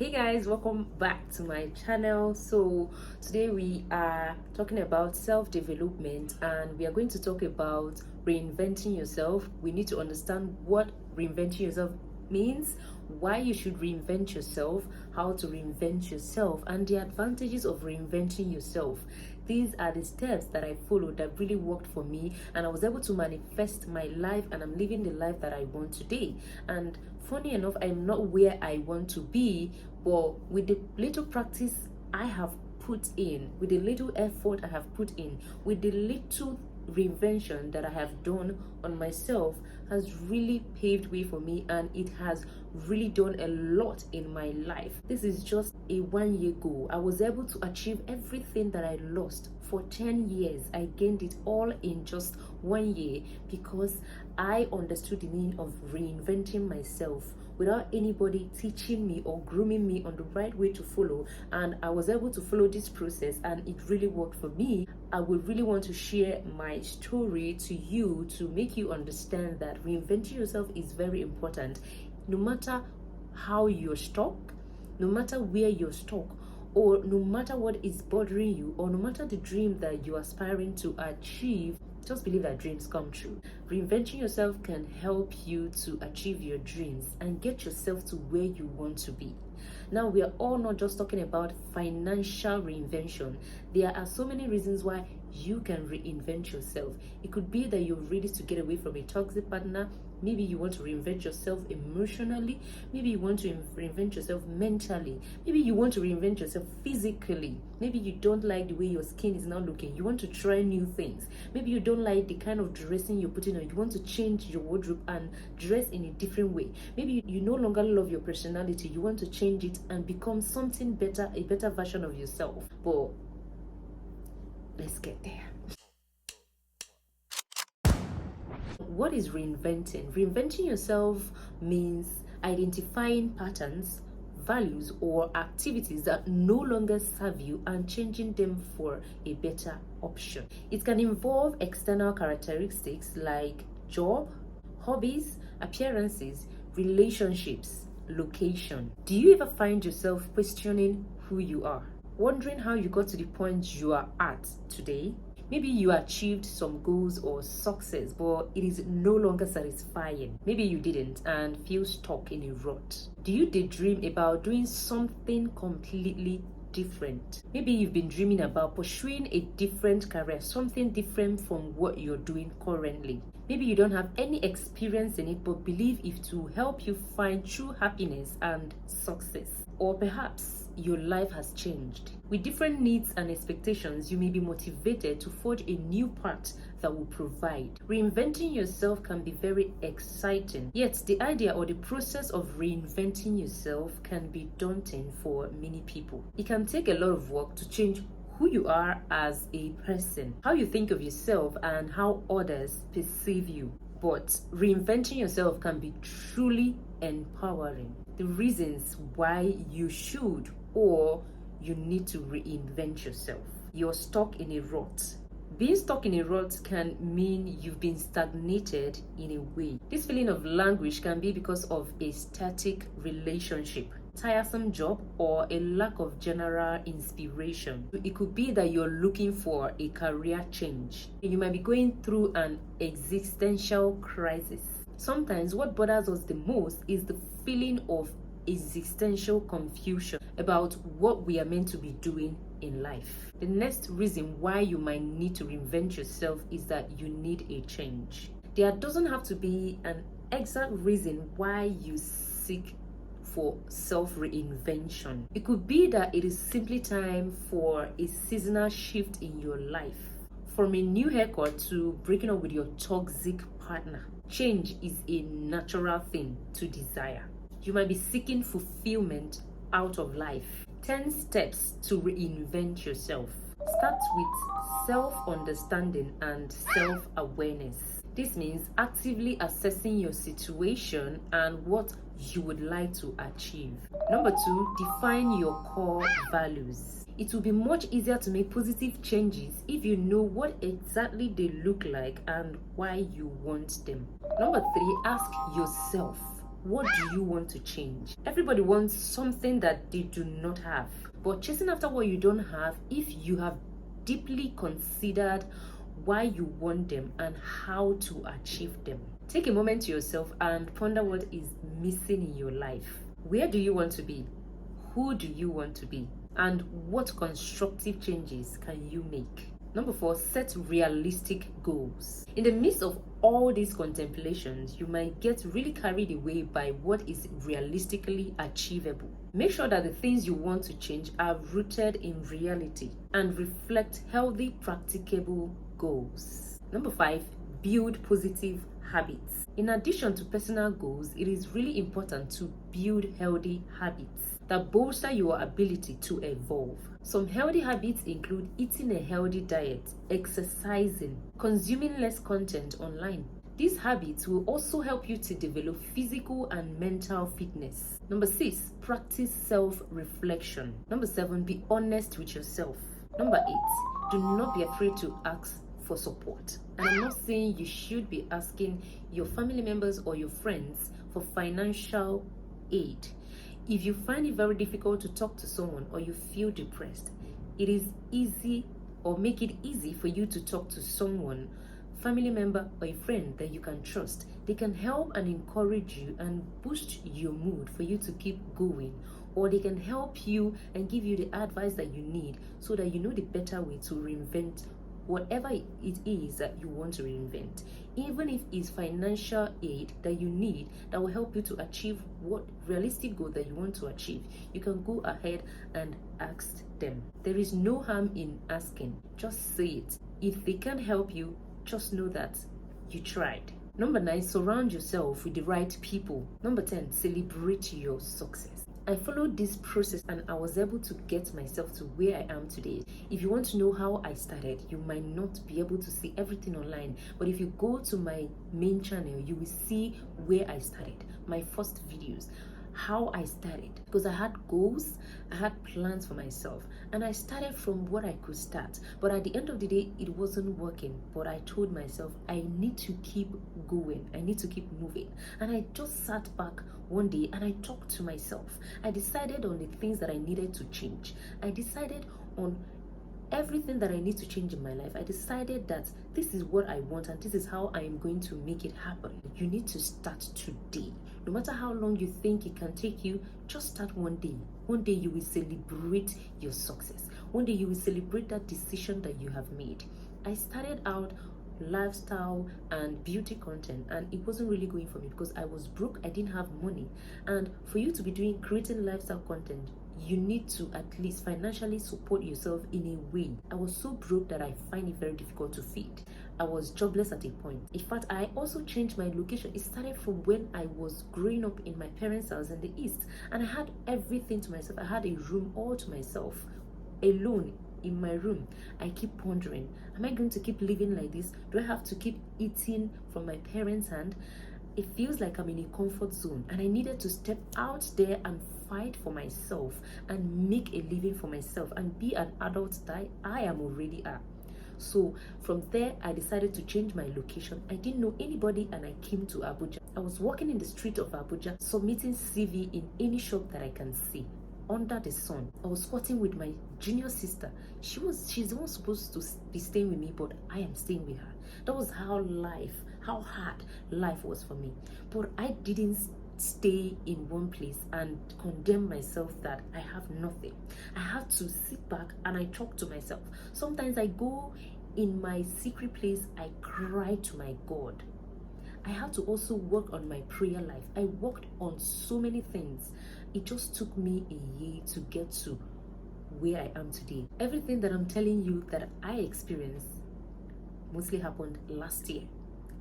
Hey guys, welcome back to my channel. So today we are talking about self-development, and we are going to talk about reinventing yourself. We need to understand what reinventing yourself means, why you should reinvent yourself, how to reinvent yourself, and the advantages of reinventing yourself. These are the steps that I followed that really worked for me, and I was able to manifest my life, and I'm living the life that I want today. And funny enough, I'm not where I want to be, but with the little practice I have put in, with the little effort I have put in, with the little reinvention that I have done on myself, has really paved way for me, and it has really done a lot in my life. This is just a 1 year goal. I was able to achieve everything that I lost for 10 years. I gained it all in just 1 year because I understood the meaning of reinventing myself without anybody teaching me or grooming me on the right way to follow. And I was able to follow this process, and it really worked for me. I would really want to share my story to you to make you understand that reinventing yourself is very important. No matter how you're stuck, no matter where you're stuck, or no matter what is bothering you, or no matter the dream that you're aspiring to achieve, just believe that dreams come true. Reinventing yourself can help you to achieve your dreams and get yourself to where you want to be. Now, we are all not just talking about financial reinvention. There are so many reasons why you can reinvent yourself. It could be that you're ready to get away from a toxic partner. Maybe you want to reinvent yourself emotionally. Maybe you want to reinvent yourself mentally. Maybe you want to reinvent yourself physically. Maybe you don't like the way your skin is now looking. You want to try new things. Maybe you don't like the kind of dressing you're putting on. You want to change your wardrobe and dress in a different way. Maybe you no longer love your personality. You want to change it and become something better, a better version of yourself. But let's get there. What is reinventing? Reinventing yourself means identifying patterns, values, or activities that no longer serve you and changing them for a better option. It can involve external characteristics like job, hobbies, appearances, relationships, location. Do you ever find yourself questioning who you are? Wondering how you got to the point you are at today? Maybe you achieved some goals or success, but it is no longer satisfying. Maybe you didn't and feel stuck in a rut. Do you daydream about doing something completely different? Maybe you've been dreaming about pursuing a different career, something different from what you're doing currently. Maybe you don't have any experience in it, but believe it to help you find true happiness and success. Or perhaps your life has changed. With different needs and expectations, you may be motivated to forge a new path that will provide. Reinventing yourself can be very exciting, yet the idea or the process of reinventing yourself can be daunting for many people. It can take a lot of work to change who you are as a person, how you think of yourself, and how others perceive you. But reinventing yourself can be truly empowering. The reasons why you should or you need to reinvent yourself. You're stuck in a rut. Being stuck in a rut can mean you've been stagnated in a way. This feeling of languish can be because of a static relationship, tiresome job, or a lack of general inspiration. It could be that you're looking for a career change. You might be going through an existential crisis. Sometimes what bothers us the most is the feeling of existential confusion about what we are meant to be doing in life. The next reason why you might need to reinvent yourself is that you need a change. There doesn't have to be an exact reason why you seek for self-reinvention. It could be that it is simply time for a seasonal shift in your life. From a new haircut to breaking up with your toxic partner. Change is a natural thing to desire. You might be seeking fulfillment out of life. 10 steps to reinvent yourself. Start with self-understanding and self-awareness. This means actively assessing your situation and what you would like to achieve. Number 2, define your core values. It will be much easier to make positive changes if you know what exactly they look like and why you want them. Number 3, ask yourself, What do you want to change? Everybody wants something that they do not have. But chasing after what you don't have, if you have deeply considered why you want them and how to achieve them. Take a moment to yourself and ponder what is missing in your life. Where do you want to be? Who do you want to be? And what constructive changes can you make? Number 4, set realistic goals. In the midst of all these contemplations, you might get really carried away by what is realistically achievable. Make sure that the things you want to change are rooted in reality and reflect healthy, practicable goals. Number 5, build positive habits. In addition to personal goals, it is really important to build healthy habits that bolster your ability to evolve. Some healthy habits include eating a healthy diet, exercising, consuming less content online. These habits will also help you to develop physical and mental fitness. Number 6, practice self-reflection. Number 7, be honest with yourself. Number 8, do not be afraid to ask for support. And I'm not saying you should be asking your family members or your friends for financial aid. If you find it very difficult to talk to someone or you feel depressed, it is easy, or make it easy for you to talk to someone, family member or a friend that you can trust. They can help and encourage you and boost your mood for you to keep going, or they can help you and give you the advice that you need so that you know the better way to reinvent whatever it is that you want to reinvent. Even if it's financial aid that you need that will help you to achieve what realistic goal that you want to achieve, you can go ahead and ask them. There is no harm in asking. Just say it. If they can't help you, just know that you tried. Number 9, surround yourself with the right people. Number 10, celebrate your success. I followed this process and I was able to get myself to where I am today. If you want to know how I started, you might not be able to see everything online, but if you go to my main channel, you will see where I started, my first videos, how I started, because I had goals, I had plans for myself, and I started from what I could start. But at the end of the day, it wasn't working. But I told myself I need to keep going, I need to keep moving. And I just sat back one day and I talked to myself. I decided on the things that I needed to change. I decided on everything that I need to change in my life. I decided that this is what I want and this is how I am going to make it happen. You need to start today. No matter how long you think it can take you, just start one day. One day you will celebrate your success. One day you will celebrate that decision that you have made. I started out lifestyle and beauty content and it wasn't really going for me because I was broke, I didn't have money. And for you to be creating lifestyle content, you need to at least financially support yourself in a way. I was so broke that I find it very difficult to feed. I was jobless at a point. In fact, I also changed my location. It started from when I was growing up in my parents' house in the east, and I had everything to myself. I had a room all to myself, alone in my room. I keep pondering, am I going to keep living like this? Do I have to keep eating from my parents' hand? It feels like I'm in a comfort zone, and I needed to step out there and fight for myself and make a living for myself and be an adult that I am already at. So from there, I decided to change my location. I didn't know anybody and I came to Abuja. I was walking in the street of Abuja, submitting CV in any shop that I can see under the sun. I was squatting with my junior sister. She's the one supposed to be staying with me, but I am staying with her. That was how hard life was for me. But I didn't stay in one place and condemn myself that I have nothing. I have to sit back and I talk to myself. Sometimes I go in my secret place, I cry to my God. I had to also work on my prayer life. I worked on so many things. It just took me a year to get to where I am today. Everything that I'm telling you that I experienced mostly happened last year.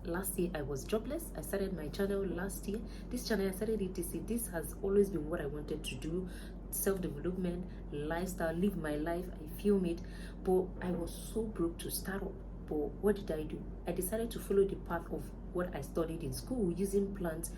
Last year I was jobless. I started my channel last year. This channel I started it this year. This has always been what I wanted to do. Self-development, lifestyle, live my life. I film it. But I was so broke to start up. But what did I do? I decided to follow the path of what I studied in school, using plants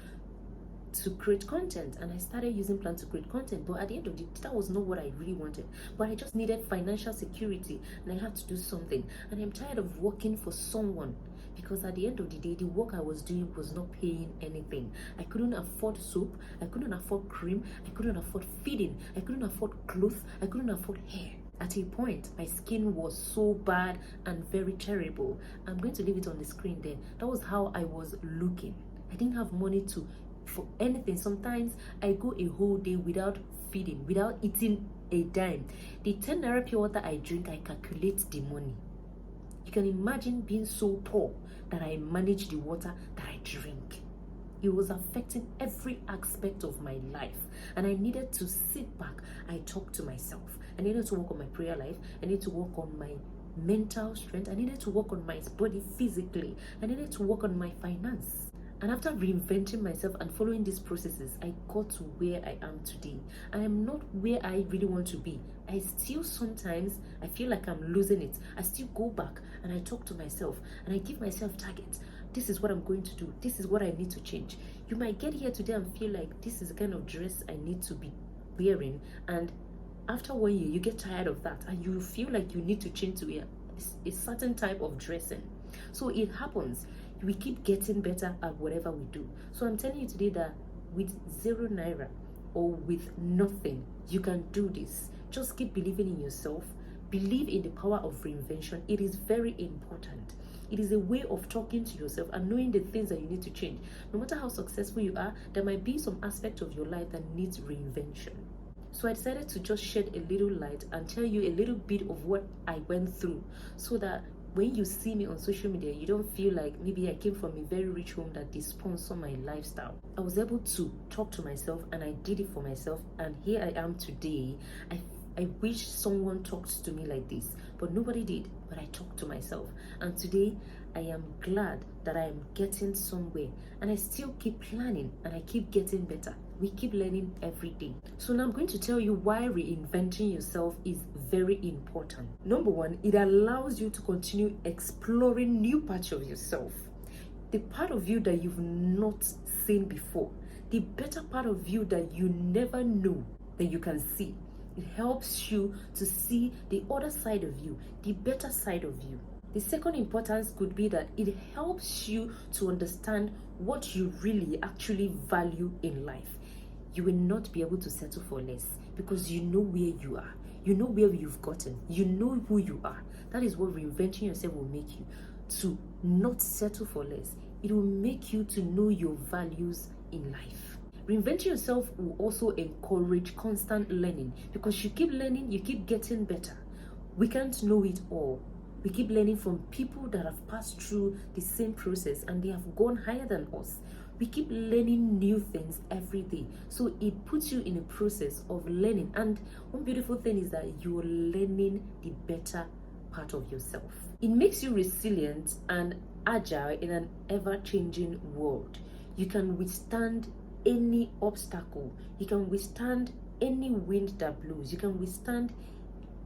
to create content. And I started using plants to create content. But at the end of the day, that was not what I really wanted. But I just needed financial security and I had to do something. And I'm tired of working for someone. because at the end of the day, the work I was doing was not paying anything. I couldn't afford soap, I couldn't afford cream, I couldn't afford feeding, I couldn't afford clothes, I couldn't afford hair. At a point, my skin was so bad and very terrible. I'm going to leave it on the screen there. That was how I was looking. I didn't have money for anything. Sometimes I go a whole day without feeding, without eating a dime. The 10 naira pure water I drink, I calculate the money. You can imagine being so poor that I manage the water that I drink. It was affecting every aspect of my life, and I needed to sit back. I talked to myself. I needed to work on my prayer life. I needed to work on my mental strength. I needed to work on my body physically. I needed to work on my finance. And after reinventing myself and following these processes, I got to where I am today. I am not where I really want to be. I still sometimes, I feel like I'm losing it. I still go back and I talk to myself and I give myself targets. This is what I'm going to do. This is what I need to change. You might get here today and feel like this is the kind of dress I need to be wearing. And after 1 year, you get tired of that and you feel like you need to change to a certain type of dressing. So it happens. We keep getting better at whatever we do. So I'm telling you today that with 0 naira or with nothing, you can do this. Just keep believing in yourself. Believe in the power of reinvention. It is very important. It is a way of talking to yourself and knowing the things that you need to change. No matter how successful you are, there might be some aspect of your life that needs reinvention. So I decided to just shed a little light and tell you a little bit of what I went through, so that when you see me on social media, you don't feel like maybe I came from a very rich home that they sponsor my lifestyle. I was able to talk to myself and I did it for myself, and here I am today. I wish someone talked to me like this, but nobody did. But I talked to myself, and today I am glad that I am getting somewhere, and I still keep planning and I keep getting better. We keep learning every day. So now I'm going to tell you why reinventing yourself is very important. Number one, it allows you to continue exploring new parts of yourself. The part of you that you've not seen before, the better part of you that you never knew that you can see. It helps you to see the other side of you, the better side of you. The second importance could be that it helps you to understand what you really actually value in life. You will not be able to settle for less because you know where you are. You know where you've gotten. You know who you are. That is what reinventing yourself will make you, to not settle for less. It will make you to know your values in life. Reinventing yourself will also encourage constant learning, because you keep learning, you keep getting better. We can't know it all. We keep learning from people that have passed through the same process and they have gone higher than us. We keep learning new things every day. So it puts you in a process of learning. And one beautiful thing is that you're learning the better part of yourself. It makes you resilient and agile in an ever-changing world. You can withstand any obstacle. You can withstand any wind that blows. You can withstand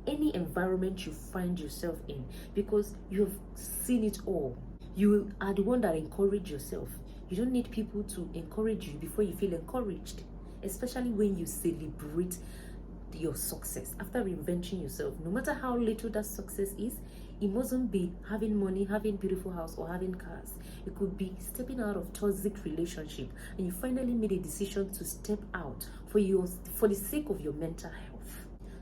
any environment you find yourself in, because you have seen it all. You are the one that encourage yourself. You don't need people to encourage you before you feel encouraged, especially when you celebrate your success. After reinventing yourself, no matter how little that success is, it mustn't be having money, having beautiful house, or having cars. It could be stepping out of toxic relationship and you finally made a decision to step out for the sake of your mental health.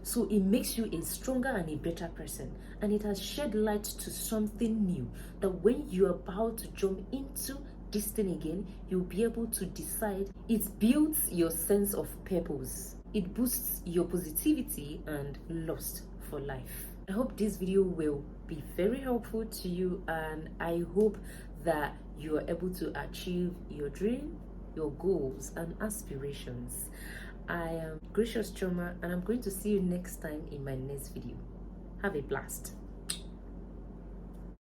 So it makes you a stronger and a better person, and it has shed light to something new, that when you're about to jump into this thing again, you'll be able to decide. It builds your sense of purpose. It boosts your positivity and lust for life. I hope this video will be very helpful to you, and I hope that you are able to achieve your dream, your goals and aspirations. I am Gracious Choma, and I'm going to see you next time in my next video. Have a blast.